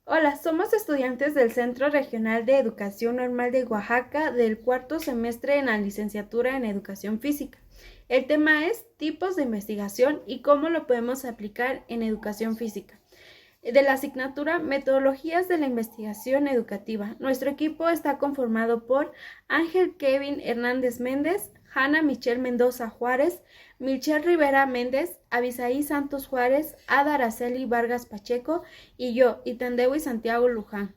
Hola, somos estudiantes del Centro Regional de Educación Normal de Oaxaca del cuarto semestre en la licenciatura en Educación Física. El tema es tipos de investigación y cómo lo podemos aplicar en educación física. De la asignatura Metodologías de la Investigación Educativa. Nuestro equipo está conformado por Ángel Kevin Hernández Méndez, Hanna Michelle Mendoza Juárez, Michelle Rivera Méndez, Abisaí Santos Juárez, Ada Araceli Vargas Pacheco y yo, Itandewi Santiago Luján.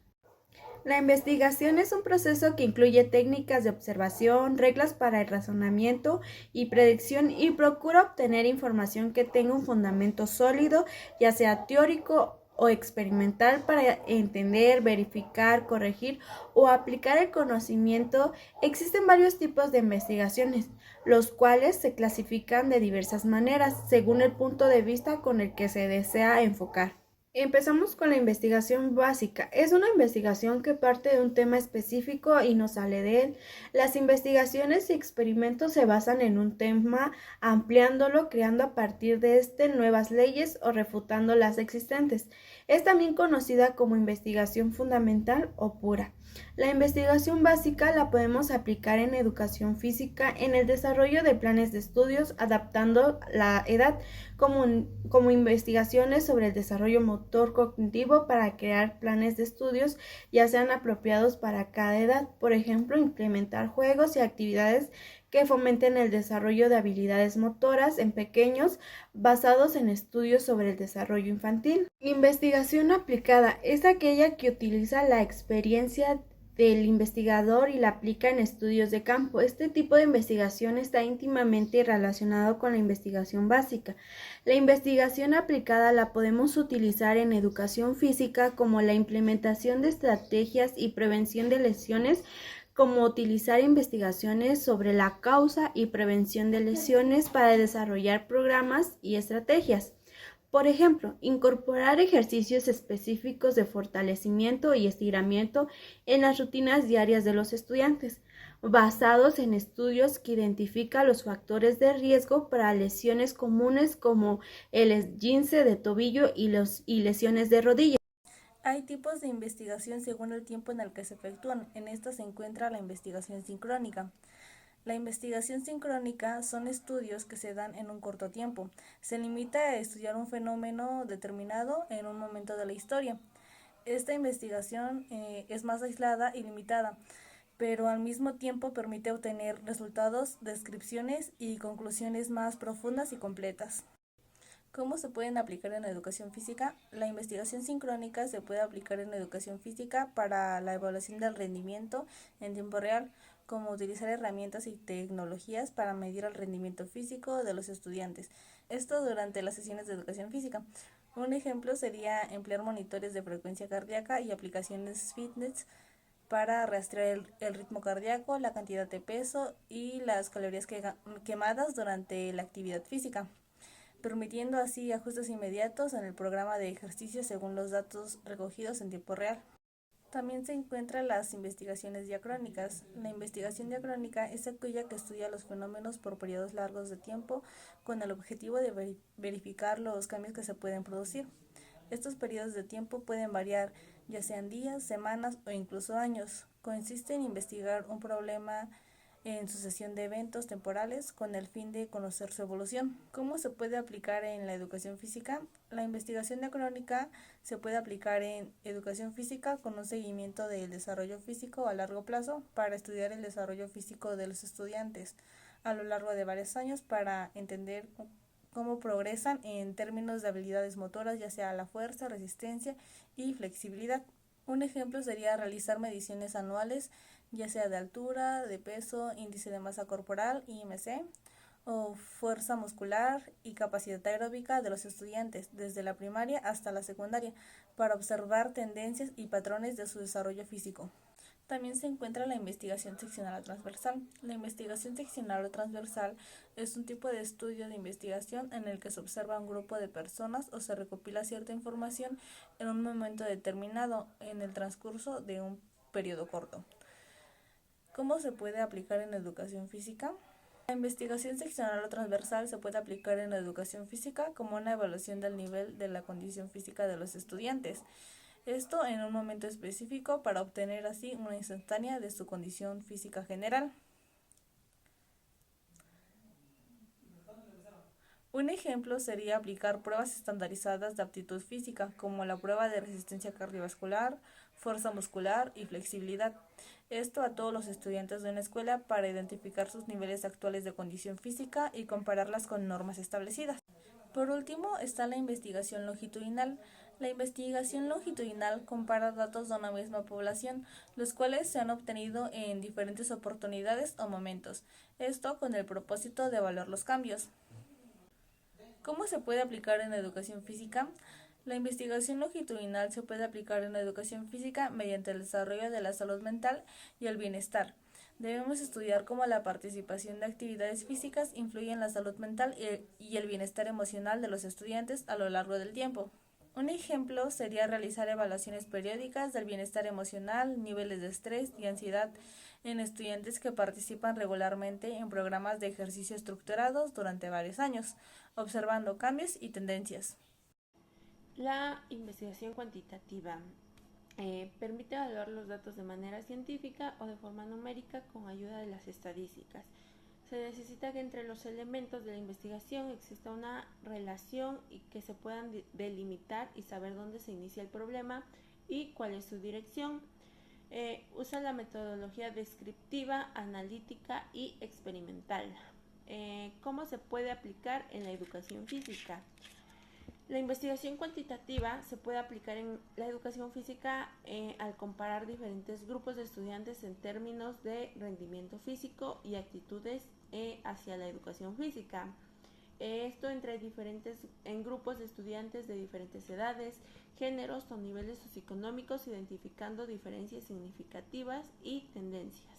La investigación es un proceso que incluye técnicas de observación, reglas para el razonamiento y predicción y procura obtener información que tenga un fundamento sólido, ya sea teórico o experimental, para entender, verificar, corregir o aplicar el conocimiento. Existen varios tipos de investigaciones, los cuales se clasifican de diversas maneras según el punto de vista con el que se desea enfocar. Empezamos con la investigación básica. Es una investigación que parte de un tema específico y no sale de él. Las investigaciones y experimentos se basan en un tema, ampliándolo, creando a partir de este nuevas leyes o refutando las existentes. Es también conocida como investigación fundamental o pura. La investigación básica la podemos aplicar en educación física, en el desarrollo de planes de estudios, adaptando la edad, como investigaciones sobre el desarrollo motor cognitivo para crear planes de estudios ya sean apropiados para cada edad. Por ejemplo, implementar juegos y actividades que fomenten el desarrollo de habilidades motoras en pequeños, basados en estudios sobre el desarrollo infantil. Investigación aplicada es aquella que utiliza la experiencia del investigador y la aplica en estudios de campo. Este tipo de investigación está íntimamente relacionado con la investigación básica. La investigación aplicada la podemos utilizar en educación física, como la implementación de estrategias y prevención de lesiones, como utilizar investigaciones sobre la causa y prevención de lesiones para desarrollar programas y estrategias. Por ejemplo, incorporar ejercicios específicos de fortalecimiento y estiramiento en las rutinas diarias de los estudiantes, basados en estudios que identifican los factores de riesgo para lesiones comunes como el esguince de tobillo y lesiones de rodilla. Hay tipos de investigación según el tiempo en el que se efectúan. En esta se encuentra la investigación sincrónica. La investigación sincrónica son estudios que se dan en un corto tiempo. Se limita a estudiar un fenómeno determinado en un momento de la historia. Esta investigación es más aislada y limitada, pero al mismo tiempo permite obtener resultados, descripciones y conclusiones más profundas y completas. ¿Cómo se pueden aplicar en la educación física? La investigación sincrónica se puede aplicar en la educación física para la evaluación del rendimiento en tiempo real, como utilizar herramientas y tecnologías para medir el rendimiento físico de los estudiantes. Esto durante las sesiones de educación física. Un ejemplo sería emplear monitores de frecuencia cardíaca y aplicaciones fitness para rastrear el ritmo cardíaco, la cantidad de peso y las calorías quemadas durante la actividad física, permitiendo así ajustes inmediatos en el programa de ejercicio según los datos recogidos en tiempo real. También se encuentran las investigaciones diacrónicas. La investigación diacrónica es aquella que estudia los fenómenos por periodos largos de tiempo con el objetivo de verificar los cambios que se pueden producir. Estos periodos de tiempo pueden variar, ya sean días, semanas o incluso años. Consiste en investigar un problema en sucesión de eventos temporales con el fin de conocer su evolución. ¿Cómo se puede aplicar en la educación física? La investigación diacrónica se puede aplicar en educación física con un seguimiento del desarrollo físico a largo plazo para estudiar el desarrollo físico de los estudiantes a lo largo de varios años para entender cómo progresan en términos de habilidades motoras, ya sea la fuerza, resistencia y flexibilidad. Un ejemplo sería realizar mediciones anuales, ya sea de altura, de peso, índice de masa corporal, IMC, o fuerza muscular y capacidad aeróbica de los estudiantes desde la primaria hasta la secundaria para observar tendencias y patrones de su desarrollo físico. También se encuentra la investigación seccional o transversal. La investigación seccional o transversal es un tipo de estudio de investigación en el que se observa un grupo de personas o se recopila cierta información en un momento determinado en el transcurso de un periodo corto. ¿Cómo se puede aplicar en educación física? La investigación seccional o transversal se puede aplicar en la educación física como una evaluación del nivel de la condición física de los estudiantes. esto en un momento específico para obtener así una instantánea de su condición física general. Un ejemplo sería aplicar pruebas estandarizadas de aptitud física, como la prueba de resistencia cardiovascular, fuerza muscular y flexibilidad. Esto a todos los estudiantes de una escuela para identificar sus niveles actuales de condición física y compararlas con normas establecidas. Por último, está la investigación longitudinal. La investigación longitudinal compara datos de una misma población, los cuales se han obtenido en diferentes oportunidades o momentos, esto con el propósito de evaluar los cambios. ¿Cómo se puede aplicar en la educación física? La investigación longitudinal se puede aplicar en la educación física mediante el desarrollo de la salud mental y el bienestar. Debemos estudiar cómo la participación de actividades físicas influye en la salud mental y el bienestar emocional de los estudiantes a lo largo del tiempo. Un ejemplo sería realizar evaluaciones periódicas del bienestar emocional, niveles de estrés y ansiedad en estudiantes que participan regularmente en programas de ejercicio estructurados durante varios años, observando cambios y tendencias. La investigación cuantitativa permite evaluar los datos de manera científica o de forma numérica con ayuda de las estadísticas. Se necesita que entre los elementos de la investigación exista una relación y que se puedan delimitar y saber dónde se inicia el problema y cuál es su dirección. Usa la metodología descriptiva, analítica y experimental. ¿Cómo se puede aplicar en la educación física? La investigación cuantitativa se puede aplicar en la educación física al comparar diferentes grupos de estudiantes en términos de rendimiento físico y actitudes hacia la educación física. Esto en grupos de estudiantes de diferentes edades, géneros o niveles socioeconómicos, identificando diferencias significativas y tendencias.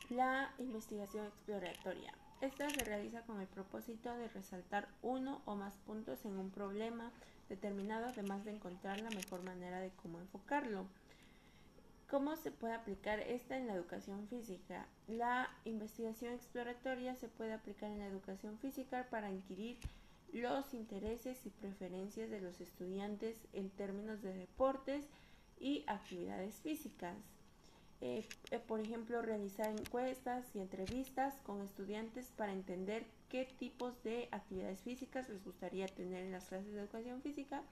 La investigación exploratoria. Esta se realiza con el propósito de resaltar uno o más puntos en un problema determinado, además de encontrar la mejor manera de cómo enfocarlo. ¿Cómo se puede aplicar esta en la educación física? La investigación exploratoria se puede aplicar en la educación física para inquirir los intereses y preferencias de los estudiantes en términos de deportes y actividades físicas. Por ejemplo, realizar encuestas y entrevistas con estudiantes para entender qué tipos de actividades físicas les gustaría tener en las clases de educación física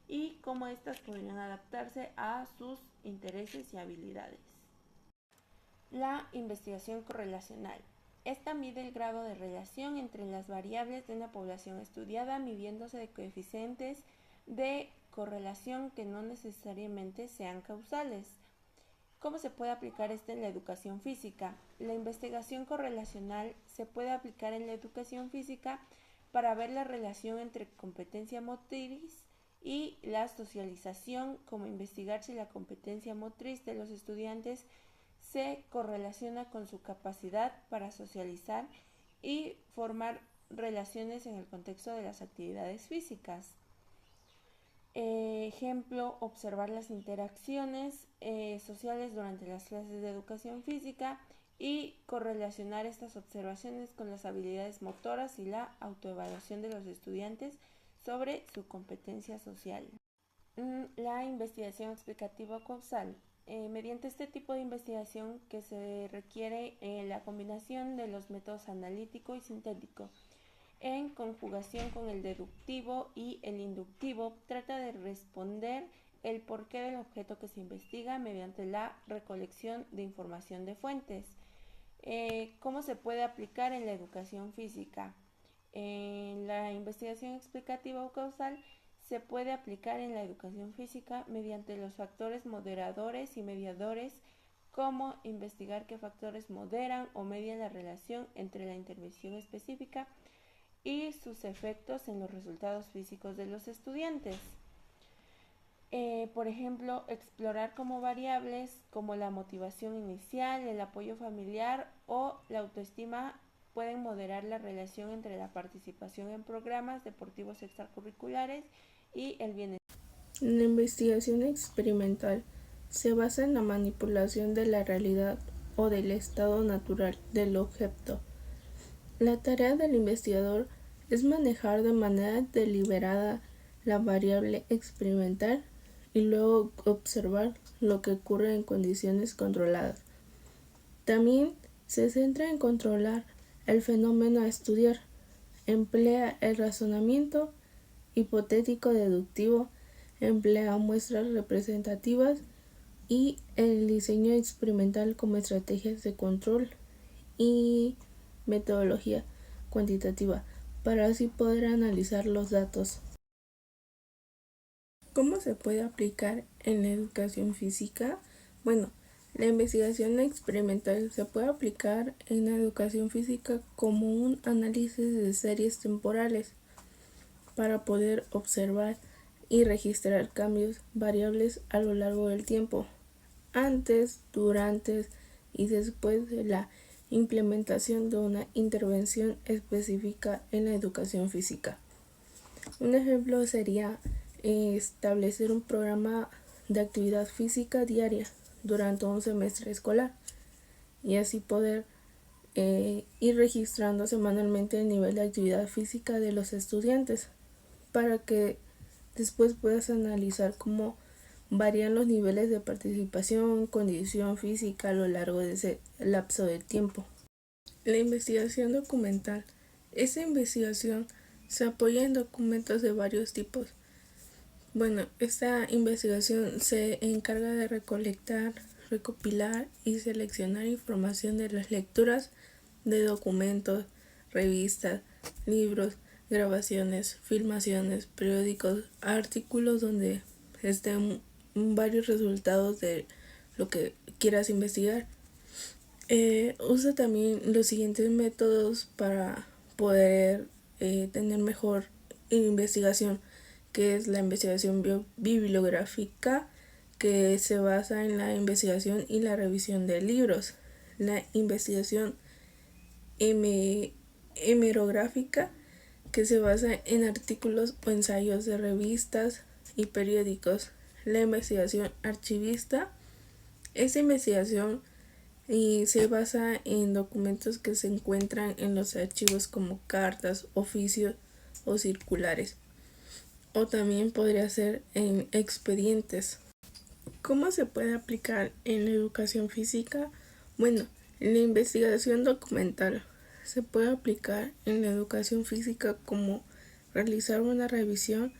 y cómo éstas podrían adaptarse a sus intereses y habilidades. La investigación correlacional. Esta mide el grado de relación entre las variables de una población estudiada, midiéndose de coeficientes de correlación que no necesariamente sean causales. ¿Cómo se puede aplicar esto en la educación física? La investigación correlacional se puede aplicar en la educación física para ver la relación entre competencia motriz y la socialización, como investigar si la competencia motriz de los estudiantes se correlaciona con su capacidad para socializar y formar relaciones en el contexto de las actividades físicas. Ejemplo, observar las interacciones sociales durante las clases de educación física y correlacionar estas observaciones con las habilidades motoras y la autoevaluación de los estudiantes sobre su competencia social. La investigación explicativa causal. Mediante este tipo de investigación que se requiere la combinación de los métodos analítico y sintético en conjugación con el deductivo y el inductivo, trata de responder el porqué del objeto que se investiga mediante la recolección de información de fuentes. ¿Cómo se puede aplicar en la educación física? La investigación explicativa o causal se puede aplicar en la educación física mediante los factores moderadores y mediadores, como investigar qué factores moderan o median la relación entre la intervención específica y sus efectos en los resultados físicos de los estudiantes. Por ejemplo, explorar como variables como la motivación inicial, el apoyo familiar o la autoestima pueden moderar la relación entre la participación en programas deportivos extracurriculares y el bienestar. La investigación experimental se basa en la manipulación de la realidad o del estado natural del objeto. La tarea del investigador es manejar de manera deliberada la variable experimental y luego observar lo que ocurre en condiciones controladas. También se centra en controlar el fenómeno a estudiar. Emplea el razonamiento hipotético deductivo, emplea muestras representativas y el diseño experimental como estrategias de control y metodología cuantitativa para así poder analizar los datos. ¿Cómo se puede aplicar en la educación física? Bueno, la investigación experimental se puede aplicar en la educación física como un análisis de series temporales para poder observar y registrar cambios variables a lo largo del tiempo, antes, durante y después de la implementación de una intervención específica en la educación física. Un ejemplo sería establecer un programa de actividad física diaria durante un semestre escolar y así poder ir registrando semanalmente el nivel de actividad física de los estudiantes para que después puedas analizar cómo varían los niveles de participación, condición física a lo largo de ese lapso de tiempo. La investigación documental. Esta investigación se apoya en documentos de varios tipos. Bueno, esta investigación se encarga de recolectar, recopilar y seleccionar información de las lecturas de documentos, revistas, libros, grabaciones, filmaciones, periódicos, artículos donde estén varios resultados de lo que quieras investigar. Usa también los siguientes métodos para poder tener mejor investigación, que es la investigación bibliográfica, que se basa en la investigación y la revisión de libros, la investigación hemerográfica, que se basa en artículos o ensayos de revistas y periódicos, la investigación archivista. Esta investigación se basa en documentos que se encuentran en los archivos como cartas, oficios o circulares, o también podría ser en expedientes. ¿Cómo se puede aplicar en la educación física? Bueno, la investigación documental se puede aplicar en la educación física como realizar una revisión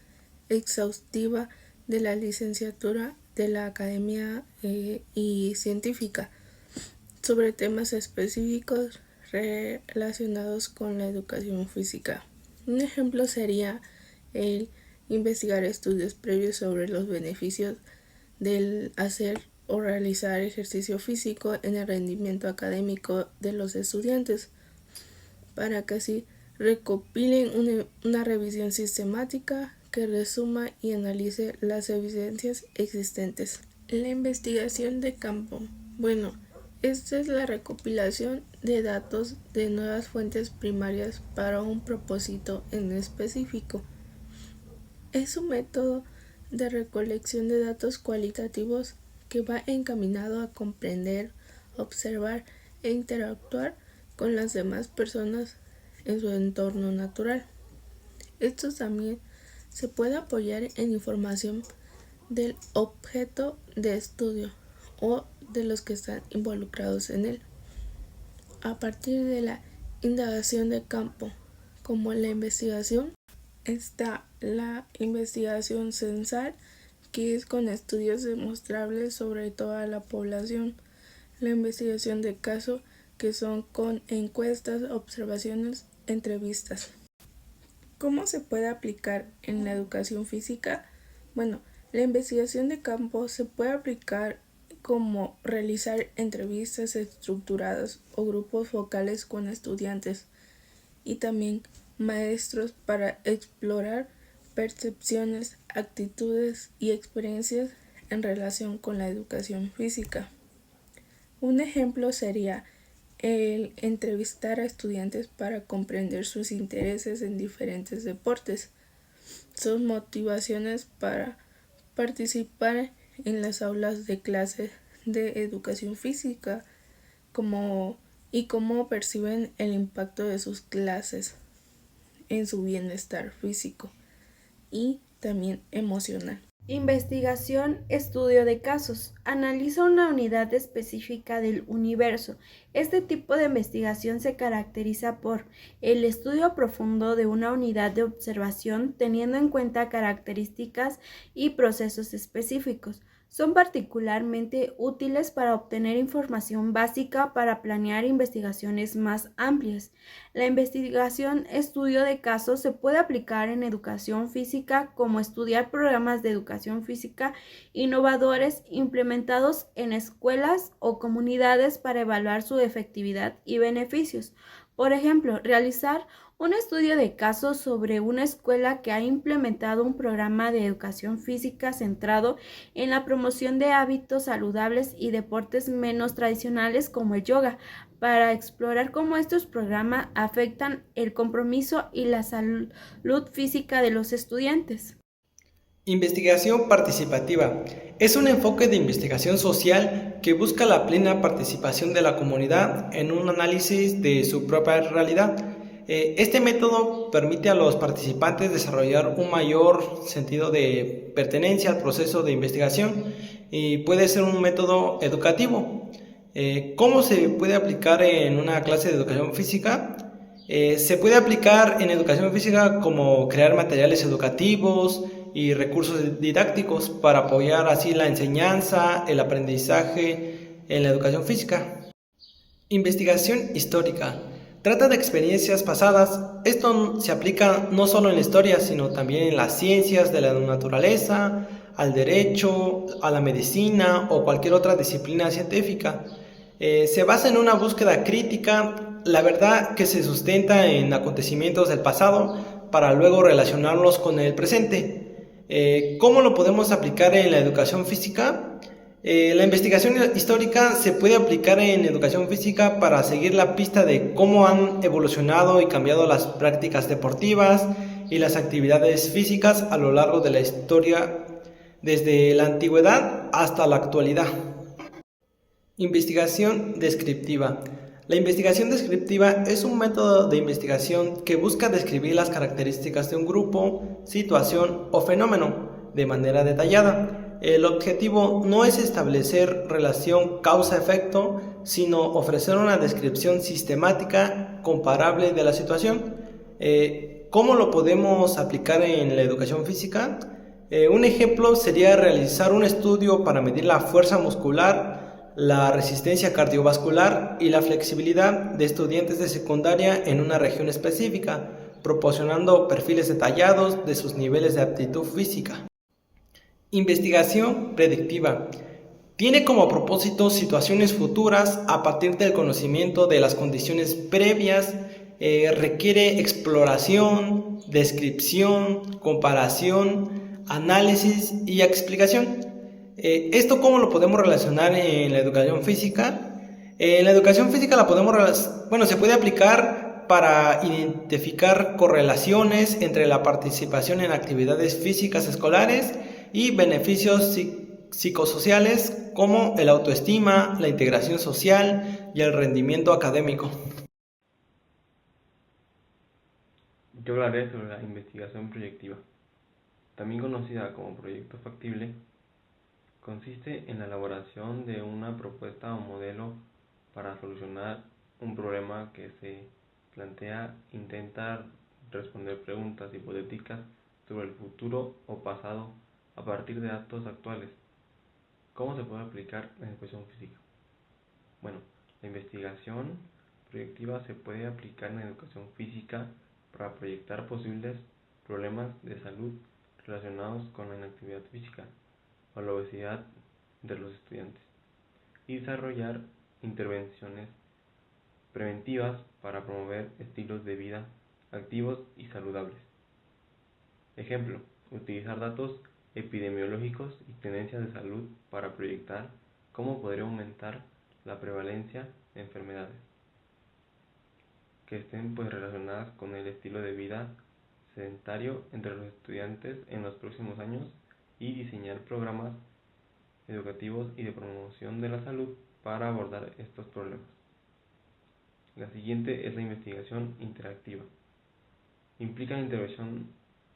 exhaustiva de la licenciatura de la academia y científica sobre temas específicos relacionados con la educación física. Un ejemplo sería el investigar estudios previos sobre los beneficios del hacer o realizar ejercicio físico en el rendimiento académico de los estudiantes, para que así recopilen una revisión sistemática que resuma y analice las evidencias existentes. La investigación de campo. Bueno, esta es la recopilación de datos de nuevas fuentes primarias para un propósito en específico. Es un método de recolección de datos cualitativos que va encaminado a comprender, observar e interactuar con las demás personas en su entorno natural. Esto también se puede apoyar en información del objeto de estudio o de los que están involucrados en él. A partir de la indagación de campo, como la investigación, está la investigación censal, que es con estudios demostrables sobre toda la población. La investigación de caso, que son con encuestas, observaciones, entrevistas. ¿Cómo se puede aplicar en la educación física? Bueno, la investigación de campo se puede aplicar como realizar entrevistas estructuradas o grupos focales con estudiantes y también maestros para explorar percepciones, actitudes y experiencias en relación con la educación física. Un ejemplo sería el entrevistar a estudiantes para comprender sus intereses en diferentes deportes, sus motivaciones para participar en las aulas de clase de educación física, y cómo perciben el impacto de sus clases en su bienestar físico y también emocional. Investigación, estudio de casos. Analiza una unidad específica del universo. Este tipo de investigación se caracteriza por el estudio profundo de una unidad de observación teniendo en cuenta características y procesos específicos. Son particularmente útiles para obtener información básica para planear investigaciones más amplias. La investigación estudio de casos se puede aplicar en educación física como estudiar programas de educación física innovadores implementados en escuelas o comunidades para evaluar su efectividad y beneficios. Por ejemplo, realizar un estudio de casos sobre una escuela que ha implementado un programa de educación física centrado en la promoción de hábitos saludables y deportes menos tradicionales como el yoga, para explorar cómo estos programas afectan el compromiso y la salud física de los estudiantes. Investigación participativa. Es un enfoque de investigación social que busca la plena participación de la comunidad en un análisis de su propia realidad. Este método permite a los participantes desarrollar un mayor sentido de pertenencia al proceso de investigación y puede ser un método educativo. ¿Cómo se puede aplicar en una clase de educación física? Se puede aplicar en educación física como crear materiales educativos y recursos didácticos para apoyar así la enseñanza, el aprendizaje en la educación física. Investigación histórica. Trata de experiencias pasadas. Esto se aplica no solo en la historia, sino también en las ciencias de la naturaleza, al derecho, a la medicina o cualquier otra disciplina científica. Se basa en una búsqueda crítica, la verdad que se sustenta en acontecimientos del pasado para luego relacionarlos con el presente. ¿Cómo lo podemos aplicar en la educación física? La investigación histórica se puede aplicar en educación física para seguir la pista de cómo han evolucionado y cambiado las prácticas deportivas y las actividades físicas a lo largo de la historia, desde la antigüedad hasta la actualidad. Investigación descriptiva. La investigación descriptiva es un método de investigación que busca describir las características de un grupo, situación o fenómeno de manera detallada. El objetivo no es establecer relación causa-efecto, sino ofrecer una descripción sistemática, comparable de la situación. ¿Cómo lo podemos aplicar en la educación física? Un ejemplo sería realizar un estudio para medir la fuerza muscular, la resistencia cardiovascular y la flexibilidad de estudiantes de secundaria en una región específica, proporcionando perfiles detallados de sus niveles de aptitud física. Investigación predictiva. Tiene como propósito situaciones futuras a partir del conocimiento de las condiciones previas. Requiere exploración, descripción, comparación, análisis y explicación. ¿Esto cómo lo podemos relacionar en la educación física? En la educación física se puede aplicar para identificar correlaciones entre la participación en actividades físicas escolares y beneficios psicosociales como el autoestima, la integración social y el rendimiento académico. Yo hablaré sobre la investigación proyectiva, también conocida como proyecto factible. Consiste en la elaboración de una propuesta o modelo para solucionar un problema que se plantea. Intentar responder preguntas hipotéticas sobre el futuro o pasado a partir de datos actuales. ¿Cómo se puede aplicar en educación física? Bueno, la investigación proyectiva se puede aplicar en educación física para proyectar posibles problemas de salud relacionados con la inactividad física o la obesidad de los estudiantes y desarrollar intervenciones preventivas para promover estilos de vida activos y saludables. Ejemplo, utilizar datos epidemiológicos y tendencias de salud para proyectar cómo podría aumentar la prevalencia de enfermedades que estén relacionadas con el estilo de vida sedentario entre los estudiantes en los próximos años y diseñar programas educativos y de promoción de la salud para abordar estos problemas. La siguiente es la investigación interactiva. Implica la intervención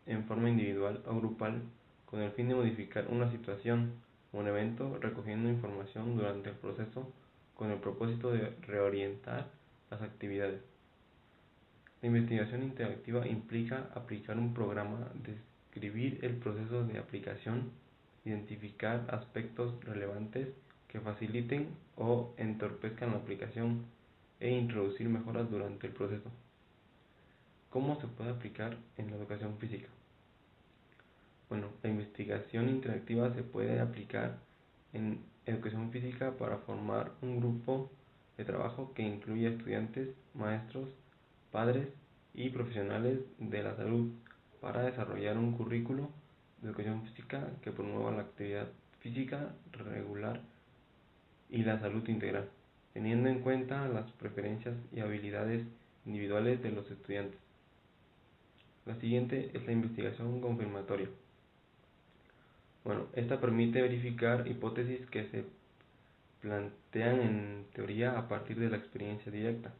en forma individual o grupal con el fin de modificar una situación o un evento, recogiendo información durante el proceso con el propósito de reorientar las actividades. La investigación interactiva implica aplicar un programa, describir el proceso de aplicación, identificar aspectos relevantes que faciliten o entorpezcan la aplicación e introducir mejoras durante el proceso. ¿Cómo se puede aplicar en la educación física? Bueno, la investigación interactiva se puede aplicar en educación física para formar un grupo de trabajo que incluya estudiantes, maestros, padres y profesionales de la salud para desarrollar un currículo de educación física que promueva la actividad física regular y la salud integral, teniendo en cuenta las preferencias y habilidades individuales de los estudiantes. La siguiente es la investigación confirmatoria. Bueno, esta permite verificar hipótesis que se plantean en teoría a partir de la experiencia directa.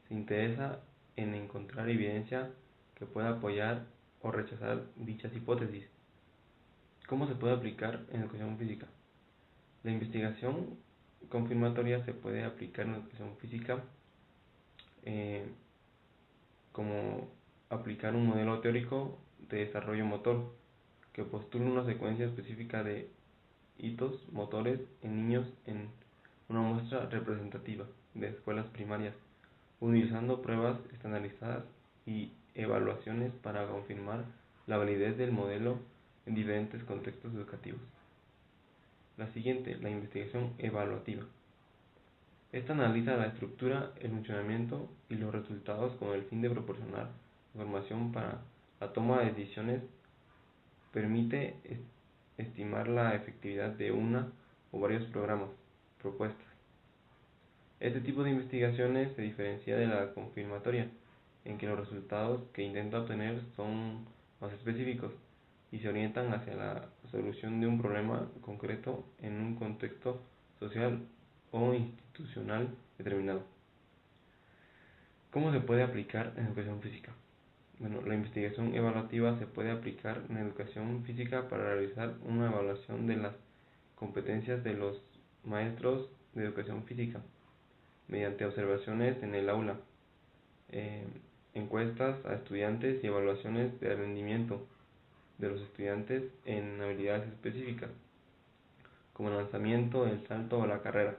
Se interesa en encontrar evidencia que pueda apoyar o rechazar dichas hipótesis. ¿Cómo se puede aplicar en educación física? La investigación confirmatoria se puede aplicar en educación física como aplicar un modelo teórico de desarrollo motor que postula una secuencia específica de hitos motores en niños en una muestra representativa de escuelas primarias, utilizando pruebas estandarizadas y evaluaciones para confirmar la validez del modelo en diferentes contextos educativos. La siguiente, la investigación evaluativa. Esta analiza la estructura, el funcionamiento y los resultados con el fin de proporcionar información para la toma de decisiones. Permite estimar la efectividad de una o varios programas, propuestas. Este tipo de investigaciones se diferencia de la confirmatoria, en que los resultados que intenta obtener son más específicos y se orientan hacia la solución de un problema concreto en un contexto social o institucional determinado. ¿Cómo se puede aplicar en educación física? Bueno, la investigación evaluativa se puede aplicar en educación física para realizar una evaluación de las competencias de los maestros de educación física mediante observaciones en el aula, encuestas a estudiantes y evaluaciones de rendimiento de los estudiantes en habilidades específicas, como el lanzamiento, el salto o la carrera.